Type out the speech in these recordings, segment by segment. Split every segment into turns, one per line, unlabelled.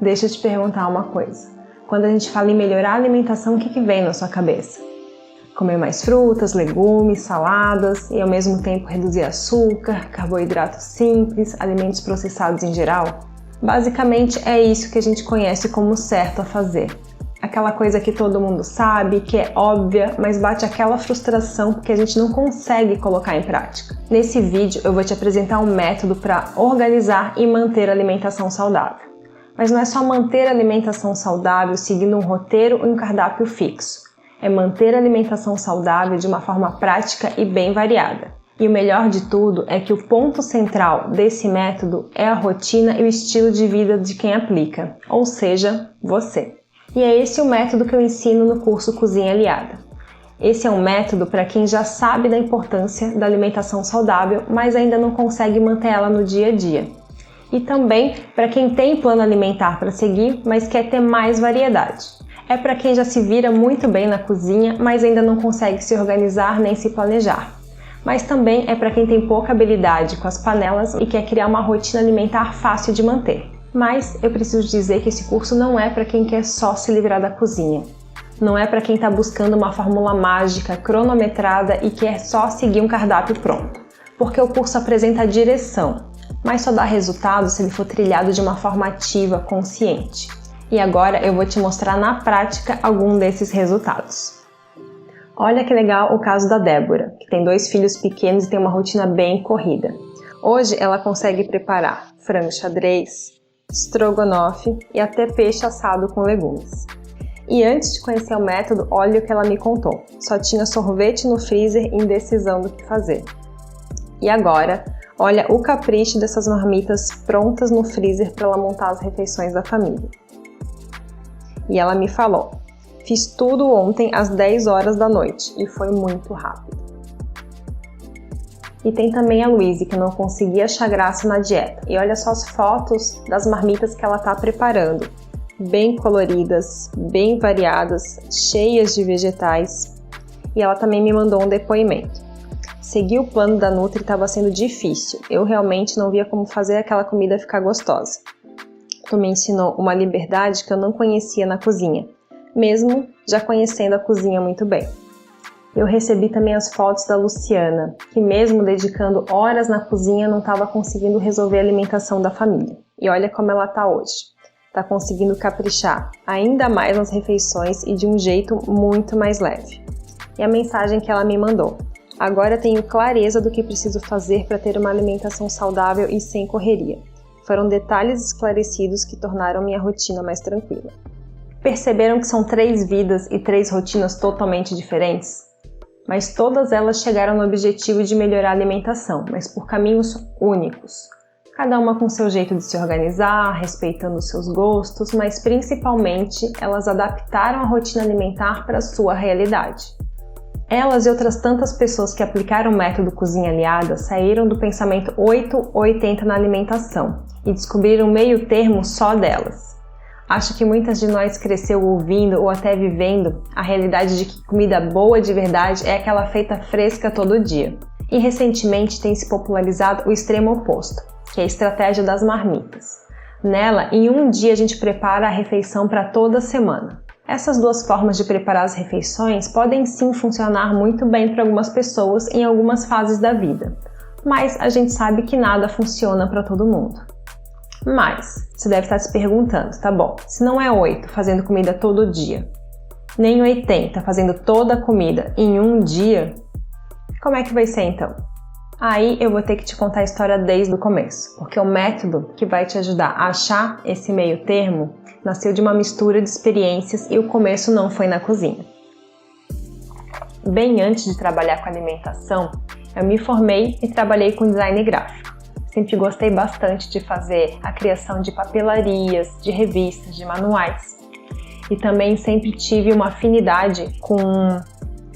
Deixa eu te perguntar uma coisa. Quando a gente fala em melhorar a alimentação, o que vem na sua cabeça? Comer mais frutas, legumes, saladas e ao mesmo tempo reduzir açúcar, carboidratos simples, alimentos processados em geral? Basicamente é isso que a gente conhece como certo a fazer. Aquela coisa que todo mundo sabe, que é óbvia, mas bate aquela frustração porque a gente não consegue colocar em prática. Nesse vídeo eu vou te apresentar um método para organizar e manter a alimentação saudável. Mas não é só manter a alimentação saudável seguindo um roteiro ou um cardápio fixo. É manter a alimentação saudável de uma forma prática e bem variada. E o melhor de tudo é que o ponto central desse método é a rotina e o estilo de vida de quem aplica, ou seja, você. E é esse o método que eu ensino no curso Cozinha Aliada. Esse é um método para quem já sabe da importância da alimentação saudável, mas ainda não consegue manter ela no dia a dia. E também para quem tem plano alimentar para seguir, mas quer ter mais variedade. É para quem já se vira muito bem na cozinha, mas ainda não consegue se organizar nem se planejar. Mas também é para quem tem pouca habilidade com as panelas e quer criar uma rotina alimentar fácil de manter. Mas eu preciso dizer que esse curso não é para quem quer só se livrar da cozinha. Não é para quem está buscando uma fórmula mágica, cronometrada e quer só seguir um cardápio pronto. Porque o curso apresenta a direção, mas só dá resultado se ele for trilhado de uma forma ativa, consciente. E agora eu vou te mostrar na prática algum desses resultados. Olha que legal o caso da Débora, que tem 2 filhos pequenos e tem uma rotina bem corrida. Hoje ela consegue preparar frango xadrez, estrogonofe e até peixe assado com legumes. E antes de conhecer o método, olha o que ela me contou. Só tinha sorvete no freezer e indecisão do que fazer. E agora, olha o capricho dessas marmitas prontas no freezer para ela montar as refeições da família. E ela me falou: fiz tudo ontem às 10 horas da noite e foi muito rápido. E tem também a Luíse, que não conseguia achar graça na dieta. E olha só as fotos das marmitas que ela está preparando. Bem coloridas, bem variadas, cheias de vegetais. E ela também me mandou um depoimento. Seguir o plano da Nutri estava sendo difícil. Eu realmente não via como fazer aquela comida ficar gostosa. Tu me ensinou uma liberdade que eu não conhecia na cozinha, mesmo já conhecendo a cozinha muito bem. Eu recebi também as fotos da Luciana, que mesmo dedicando horas na cozinha não estava conseguindo resolver a alimentação da família. E olha como ela está hoje. Está conseguindo caprichar ainda mais nas refeições e de um jeito muito mais leve. E a mensagem que ela me mandou: agora tenho clareza do que preciso fazer para ter uma alimentação saudável e sem correria. Foram detalhes esclarecidos que tornaram minha rotina mais tranquila. Perceberam que são 3 vidas e 3 rotinas totalmente diferentes? Mas todas elas chegaram no objetivo de melhorar a alimentação, mas por caminhos únicos. Cada uma com seu jeito de se organizar, respeitando os seus gostos, mas principalmente elas adaptaram a rotina alimentar para a sua realidade. Elas e outras tantas pessoas que aplicaram o método Cozinha Aliada saíram do pensamento 8-80 na alimentação e descobriram um meio termo só delas. Acho que muitas de nós cresceu ouvindo ou até vivendo a realidade de que comida boa de verdade é aquela feita fresca todo dia. E recentemente tem se popularizado o extremo oposto, que é a estratégia das marmitas. Nela, em um dia a gente prepara a refeição para toda a semana. Essas 2 formas de preparar as refeições podem sim funcionar muito bem para algumas pessoas em algumas fases da vida, mas a gente sabe que nada funciona para todo mundo. Mas, você deve estar se perguntando, tá bom, se não é 8 fazendo comida todo dia, nem 80 fazendo toda a comida em um dia, como é que vai ser então? Aí eu vou ter que te contar a história desde o começo, porque o método que vai te ajudar a achar esse meio termo nasceu de uma mistura de experiências e o começo não foi na cozinha. Bem antes de trabalhar com alimentação, eu me formei e trabalhei com design gráfico. Sempre gostei bastante de fazer a criação de papelarias, de revistas, de manuais. E também sempre tive uma afinidade com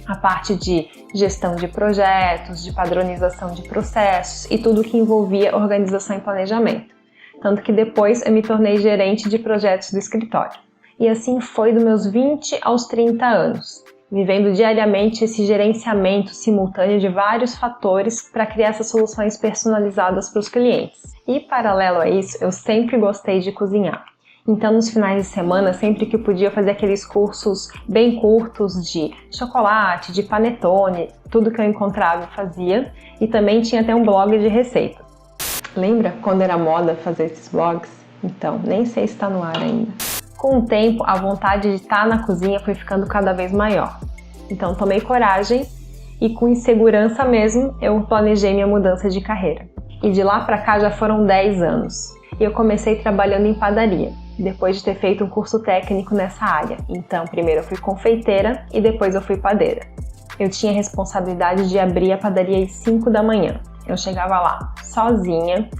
a parte de gestão de projetos, de padronização de processos e tudo que envolvia organização e planejamento. Tanto que depois eu me tornei gerente de projetos do escritório. E assim foi dos meus 20 aos 30 anos, vivendo diariamente esse gerenciamento simultâneo de vários fatores para criar essas soluções personalizadas para os clientes. E paralelo a isso, eu sempre gostei de cozinhar. Então, nos finais de semana, sempre que podia, fazer aqueles cursos bem curtos de chocolate, de panetone, tudo que eu encontrava eu fazia. E também tinha até um blog de receita. Lembra quando era moda fazer esses blogs? Então, nem sei se está no ar ainda. Com o tempo, a vontade de estar na cozinha foi ficando cada vez maior. Então, tomei coragem e, com insegurança mesmo, eu planejei minha mudança de carreira. E de lá para cá já foram 10 anos. E eu comecei trabalhando em padaria, depois de ter feito um curso técnico nessa área. Então, primeiro eu fui confeiteira e depois eu fui padeira. Eu tinha a responsabilidade de abrir a padaria às 5 da manhã. Eu chegava lá sozinha,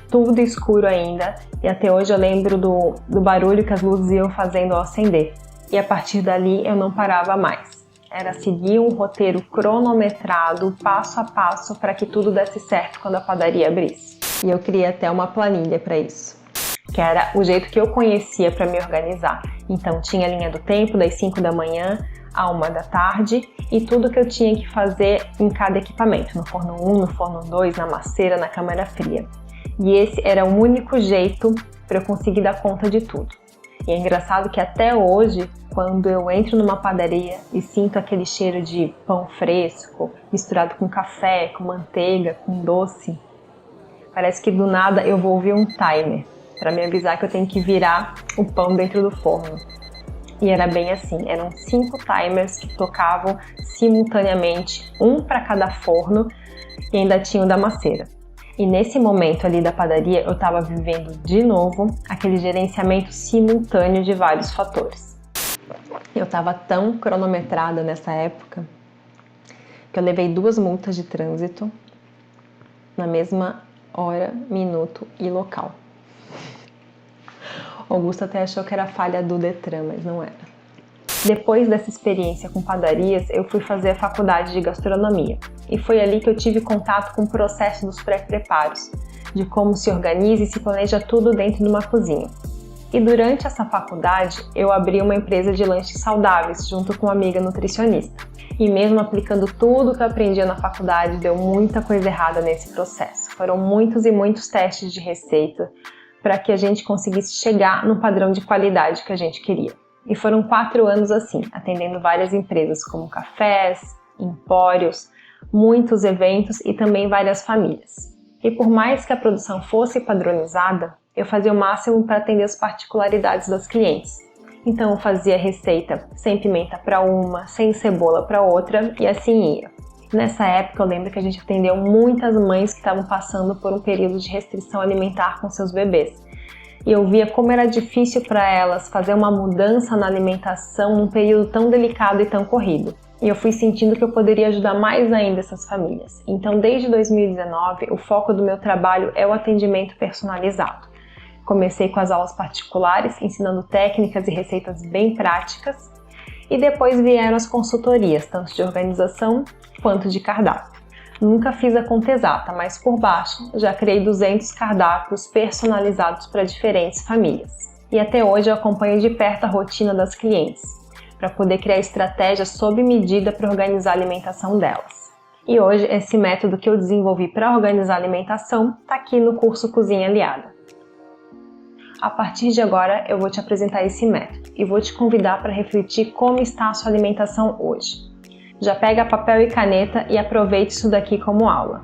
tudo escuro ainda, e até hoje eu lembro do barulho que as luzes iam fazendo ao acender. E a partir dali eu não parava mais. Era seguir um roteiro cronometrado, passo a passo, para que tudo desse certo quando a padaria abrisse. E eu criei até uma planilha para isso, que era o jeito que eu conhecia para me organizar. Então tinha a linha do tempo das 5 da manhã à 1 da tarde e tudo que eu tinha que fazer em cada equipamento, no forno 1, no forno 2, na maceira, na câmara fria. E esse era o único jeito para eu conseguir dar conta de tudo. E é engraçado que até hoje, quando eu entro numa padaria e sinto aquele cheiro de pão fresco, misturado com café, com manteiga, com doce, parece que do nada eu vou ouvir um timer para me avisar que eu tenho que virar o pão dentro do forno. E era bem assim, eram 5 timers que tocavam simultaneamente, um para cada forno, e ainda tinha o da maceira. E nesse momento ali da padaria, eu estava vivendo de novo aquele gerenciamento simultâneo de vários fatores. Eu estava tão cronometrada nessa época que eu levei 2 multas de trânsito na mesma hora, minuto e local. Augusto até achou que era falha do Detran, mas não era. Depois dessa experiência com padarias, eu fui fazer a faculdade de gastronomia. E foi ali que eu tive contato com o processo dos pré-preparos, de como se organiza e se planeja tudo dentro de uma cozinha. E durante essa faculdade, eu abri uma empresa de lanches saudáveis, junto com uma amiga nutricionista. E mesmo aplicando tudo que eu aprendia na faculdade, deu muita coisa errada nesse processo. Foram muitos e muitos testes de receita, para que a gente conseguisse chegar no padrão de qualidade que a gente queria. E foram 4 anos assim, atendendo várias empresas como cafés, empórios, muitos eventos e também várias famílias. E por mais que a produção fosse padronizada, eu fazia o máximo para atender as particularidades das clientes. Então eu fazia receita sem pimenta para uma, sem cebola para outra e assim ia. Nessa época eu lembro que a gente atendeu muitas mães que estavam passando por um período de restrição alimentar com seus bebês. E eu via como era difícil para elas fazer uma mudança na alimentação num período tão delicado e tão corrido. E eu fui sentindo que eu poderia ajudar mais ainda essas famílias. Então desde 2019 o foco do meu trabalho é o atendimento personalizado. Comecei com as aulas particulares, ensinando técnicas e receitas bem práticas. E depois vieram as consultorias, tanto de organização quanto de cardápio. Nunca fiz a conta exata, mas por baixo já criei 200 cardápios personalizados para diferentes famílias. E até hoje eu acompanho de perto a rotina das clientes, para poder criar estratégias sob medida para organizar a alimentação delas. E hoje esse método que eu desenvolvi para organizar a alimentação está aqui no curso Cozinha Aliada. A partir de agora eu vou te apresentar esse método e vou te convidar para refletir como está a sua alimentação hoje. Já pega papel e caneta e aproveite isso daqui como aula.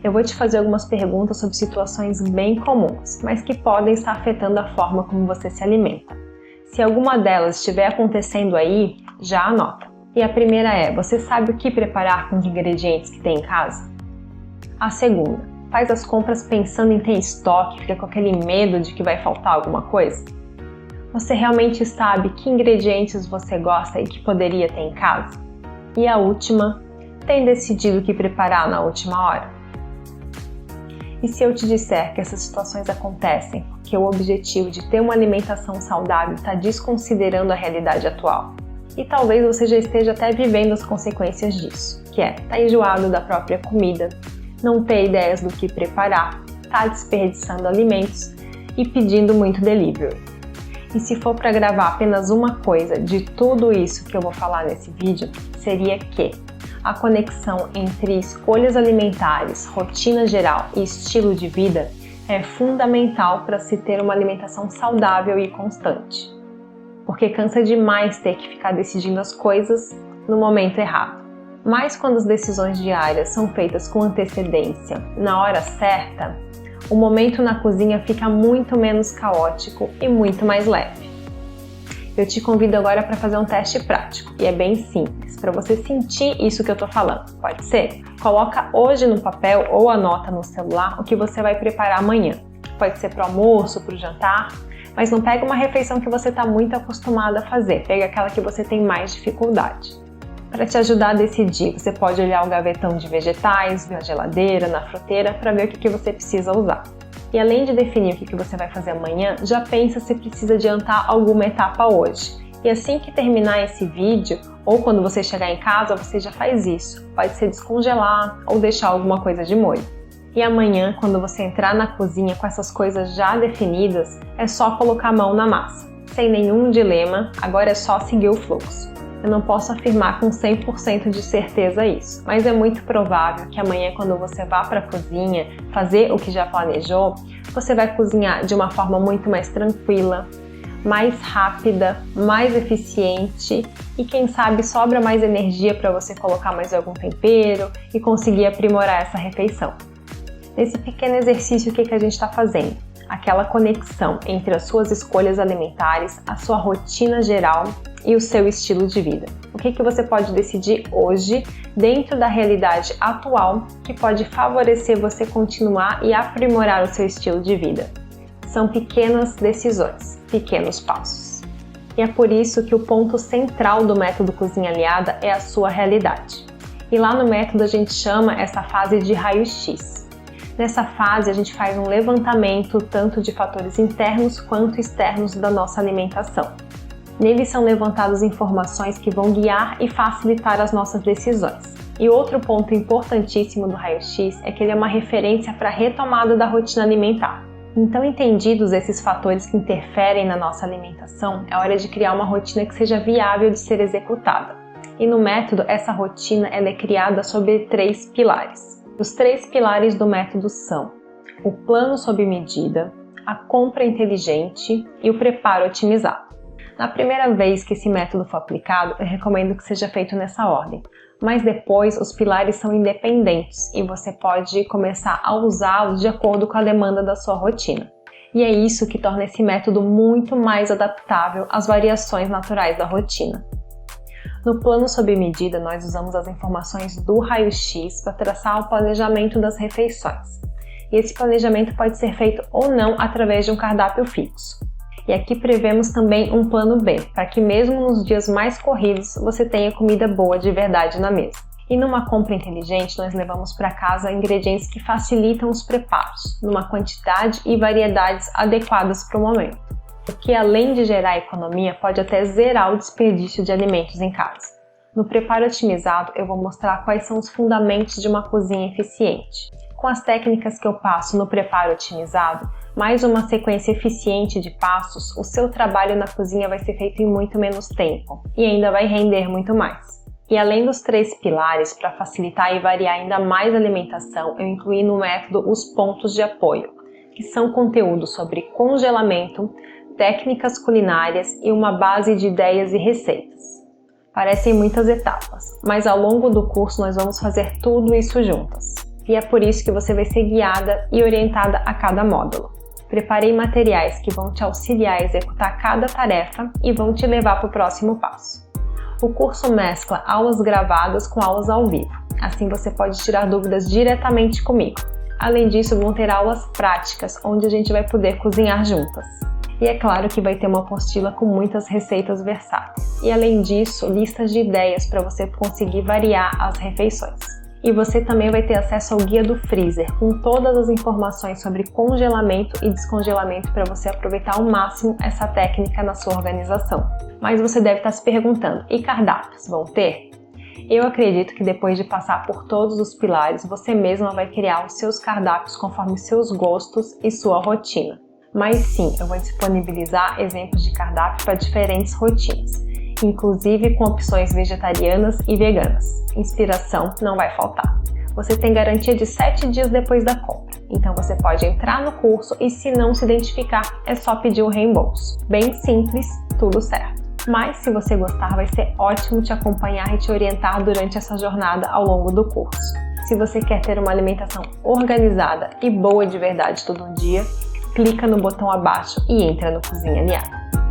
Eu vou te fazer algumas perguntas sobre situações bem comuns, mas que podem estar afetando a forma como você se alimenta. Se alguma delas estiver acontecendo aí, já anota. E a primeira é, você sabe o que preparar com os ingredientes que tem em casa? A segunda, faz as compras pensando em ter estoque, fica com aquele medo de que vai faltar alguma coisa? Você realmente sabe que ingredientes você gosta e que poderia ter em casa? E a última, tem decidido o que preparar na última hora? E se eu te disser que essas situações acontecem porque o objetivo de ter uma alimentação saudável está desconsiderando a realidade atual? E talvez você já esteja até vivendo as consequências disso, que é estar enjoado da própria comida, não ter ideias do que preparar, estar desperdiçando alimentos e pedindo muito delivery. E se for para gravar apenas uma coisa de tudo isso que eu vou falar nesse vídeo, seria que a conexão entre escolhas alimentares, rotina geral e estilo de vida é fundamental para se ter uma alimentação saudável e constante. Porque cansa demais ter que ficar decidindo as coisas no momento errado. Mas quando as decisões diárias são feitas com antecedência, na hora certa, o momento na cozinha fica muito menos caótico e muito mais leve. Eu te convido agora para fazer um teste prático, e é bem simples, para você sentir isso que eu estou falando, pode ser? Coloca hoje no papel ou anota no celular o que você vai preparar amanhã. Pode ser para o almoço, para o jantar, mas não pega uma refeição que você está muito acostumado a fazer, pega aquela que você tem mais dificuldade. Para te ajudar a decidir, você pode olhar o gavetão de vegetais, na geladeira, na fruteira, para ver o que você precisa usar. E além de definir o que você vai fazer amanhã, já pensa se precisa adiantar alguma etapa hoje. E assim que terminar esse vídeo, ou quando você chegar em casa, você já faz isso. Pode ser descongelar ou deixar alguma coisa de molho. E amanhã, quando você entrar na cozinha com essas coisas já definidas, é só colocar a mão na massa. Sem nenhum dilema, agora é só seguir o fluxo. Eu não posso afirmar com 100% de certeza isso, mas é muito provável que amanhã, quando você vá para a cozinha fazer o que já planejou, você vai cozinhar de uma forma muito mais tranquila, mais rápida, mais eficiente e quem sabe sobra mais energia para você colocar mais algum tempero e conseguir aprimorar essa refeição. Nesse pequeno exercício, o que a gente está fazendo? Aquela conexão entre as suas escolhas alimentares, a sua rotina geral e o seu estilo de vida. O que você pode decidir hoje, dentro da realidade atual, que pode favorecer você continuar e aprimorar o seu estilo de vida. São pequenas decisões, pequenos passos. E é por isso que o ponto central do método Cozinha Aliada é a sua realidade. E lá no método a gente chama essa fase de raio-x. Nessa fase, a gente faz um levantamento tanto de fatores internos quanto externos da nossa alimentação. Nele são levantadas informações que vão guiar e facilitar as nossas decisões. E outro ponto importantíssimo do raio-x é que ele é uma referência para a retomada da rotina alimentar. Então, entendidos esses fatores que interferem na nossa alimentação, é hora de criar uma rotina que seja viável de ser executada. E no método, essa rotina ela é criada sobre 3 pilares. Os 3 pilares do método são o plano sob medida, a compra inteligente e o preparo otimizado. Na primeira vez que esse método for aplicado, eu recomendo que seja feito nessa ordem, mas depois os pilares são independentes e você pode começar a usá-los de acordo com a demanda da sua rotina. E é isso que torna esse método muito mais adaptável às variações naturais da rotina. No plano sob medida, nós usamos as informações do raio-x para traçar o planejamento das refeições. E esse planejamento pode ser feito ou não através de um cardápio fixo. E aqui prevemos também um plano B, para que mesmo nos dias mais corridos você tenha comida boa de verdade na mesa. E numa compra inteligente, nós levamos para casa ingredientes que facilitam os preparos, numa quantidade e variedades adequadas para o momento. O que, além de gerar economia, pode até zerar o desperdício de alimentos em casa. No preparo otimizado, eu vou mostrar quais são os fundamentos de uma cozinha eficiente. Com as técnicas que eu passo no preparo otimizado, mais uma sequência eficiente de passos, o seu trabalho na cozinha vai ser feito em muito menos tempo e ainda vai render muito mais. E além dos 3 pilares, para facilitar e variar ainda mais a alimentação, eu incluí no método os pontos de apoio, que são conteúdos sobre congelamento, técnicas culinárias e uma base de ideias e receitas. Parecem muitas etapas, mas ao longo do curso nós vamos fazer tudo isso juntas. E é por isso que você vai ser guiada e orientada a cada módulo. Preparei materiais que vão te auxiliar a executar cada tarefa e vão te levar para o próximo passo. O curso mescla aulas gravadas com aulas ao vivo, assim você pode tirar dúvidas diretamente comigo. Além disso, vão ter aulas práticas, onde a gente vai poder cozinhar juntas. E é claro que vai ter uma apostila com muitas receitas versáteis. E além disso, listas de ideias para você conseguir variar as refeições. E você também vai ter acesso ao guia do freezer, com todas as informações sobre congelamento e descongelamento para você aproveitar ao máximo essa técnica na sua organização. Mas você deve estar se perguntando, e cardápios vão ter? Eu acredito que depois de passar por todos os pilares, você mesma vai criar os seus cardápios conforme seus gostos e sua rotina. Mas sim, eu vou disponibilizar exemplos de cardápio para diferentes rotinas, inclusive com opções vegetarianas e veganas. Inspiração não vai faltar. Você tem garantia de 7 dias depois da compra. Então você pode entrar no curso e, se não se identificar, é só pedir o reembolso. Bem simples, tudo certo. Mas se você gostar, vai ser ótimo te acompanhar e te orientar durante essa jornada ao longo do curso. Se você quer ter uma alimentação organizada e boa de verdade todo dia, clica no botão abaixo e entra no Cozinha Aliada.